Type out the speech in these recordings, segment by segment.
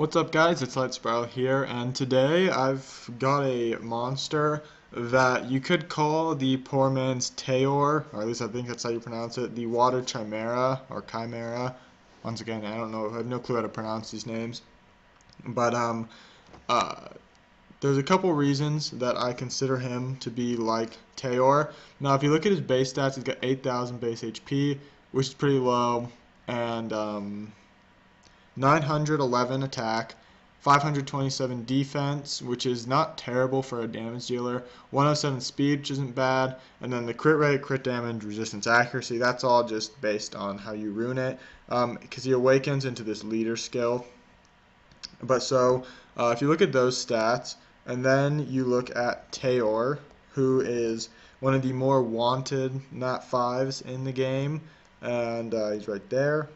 What's up guys, it's Lightsparrow here, and today I've got a monster that you could call the poor man's Taor, or at least I think that's how you pronounce it, the water chimera, or chimera. Once again, I don't know, I have no clue how to pronounce these names. But uh, there's a couple reasons that I consider him to be like Taor. Now if you look at his base stats, he's got 8,000 base HP, which is pretty low, and 911 attack, 527 defense, which is not terrible for a damage dealer, 107 speed, which isn't bad, and then the crit rate, crit damage, resistance, accuracy, that's all just based on how you rune it, because he awakens into this leader skill. But so, if you look at those stats, and then you look at Taor, who is one of the more wanted Nat 5s in the game, and he's right there.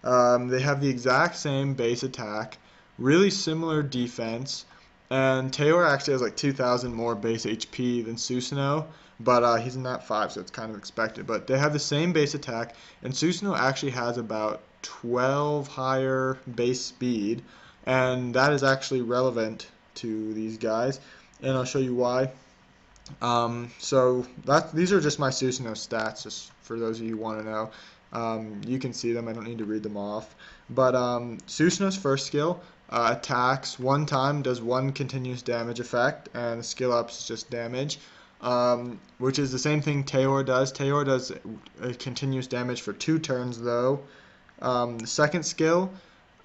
They have the exact same base attack, really similar defense, and Taor actually has like 2,000 more base HP than Susano, but he's in that 5, so it's kind of expected. But they have the same base attack, and Susano actually has about 12 higher base speed, and that is actually relevant to these guys, and I'll show you why. These are just my Susano stats, just for those of you who want to know. You can see them, I don't need to read them off. But Susano's first skill attacks one time, does one continuous damage effect, and skill ups is just damage, which is the same thing Taor does. Taor does a continuous damage for 2 turns though. The second skill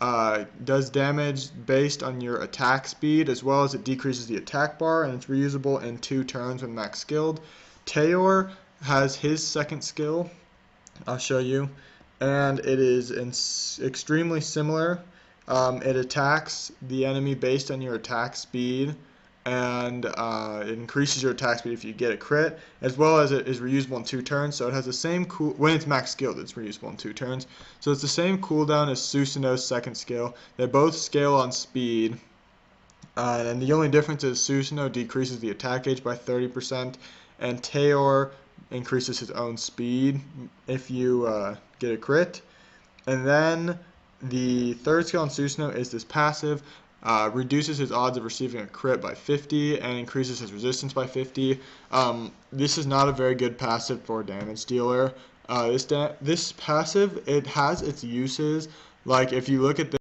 does damage based on your attack speed, as well as it decreases the attack bar, and it's reusable in 2 turns when max skilled. Taor has his second skill, I'll show you, and it is extremely similar. It attacks the enemy based on your attack speed, and it increases your attack speed if you get a crit, as well as it is reusable in 2 turns. So it has the same when it's max skilled, it's reusable in 2 turns. So it's the same cooldown as Susano's second skill. They both scale on speed, and the only difference is Susano decreases the attack gauge by 30%, and Taor increases his own speed if you get a crit. And then the third skill on Susano is this passive, reduces his odds of receiving a crit by 50 and increases his resistance by 50. This is not a very good passive for a damage dealer. This passive, it has its uses. Like if you look at this,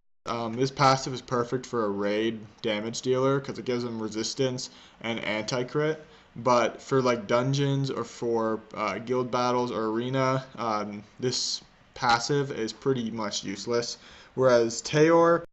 this passive is perfect for a raid damage dealer because it gives him resistance and anti-crit. But for like dungeons or for guild battles or arena, this passive is pretty much useless. Whereas Taor